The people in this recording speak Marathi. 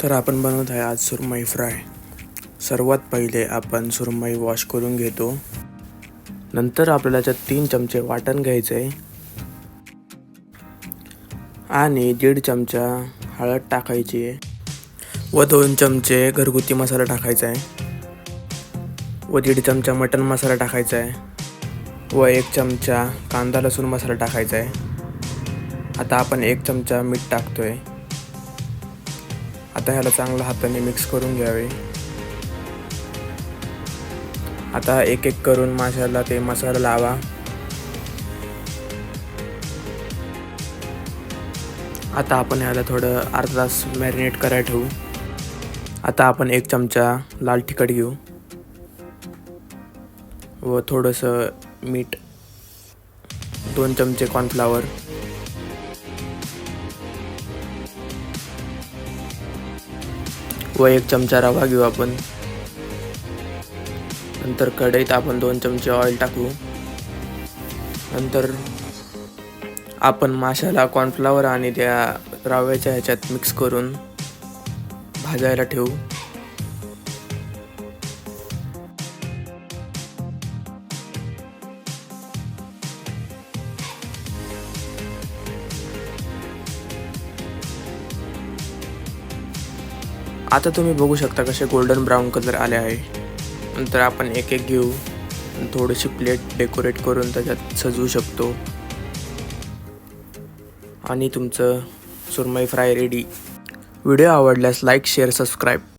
तर आपण बनवत आहे आज सुरमई फ्राय। सर्वात पहिले आपण सुरमई वॉश करून घेतो। नंतर आपल्याला त्यात 3 चमचे वाटण घ्यायचे आहे आणि 1.5 चमचा हळद टाकायची आहे व 2 चमचे घरगुती मसाला टाकायचा आहे व 1.5 चमचा मटन मसाला टाकायचा आहे व 1 चमचा कांदा लसूण मसाला टाकायचा आहे। आता आपण 1 चमचा मीठ टाकतोय। आता ह्याला चांगलं हाताने मिक्स करून घ्यावे। आता एक एक करून माशाला ते मसाला लावा। आता आपण ह्याला थोडं अर्धा तास मॅरिनेट करायला ठेवू। आता आपण 1 चमचा लाल तिखट घेऊ व थोडंसं मीठ, 2 चमचे कॉर्नफ्लॉवर व 1 चमचा रवा घेऊ आपण। नंतर कढईत आपण 2 चमचे ऑइल टाकू। नंतर आपण माशाला कॉर्नफ्लॉवर आणि त्या रव्याच्या ह्याच्यात मिक्स करून भाजायला ठेवू। आता तुम्ही बघू शकता कसे गोल्डन ब्राउन कलर आले आहे। नंतर आपण एक एक घेऊ, थोडीशी प्लेट डेकोरेट करून त्याच्यात सजवू शकतो आणि तुमचं सुरमई फ्राय रेडी। व्हिडिओ आवडल्यास लाईक, शेअर, सबस्क्राईब।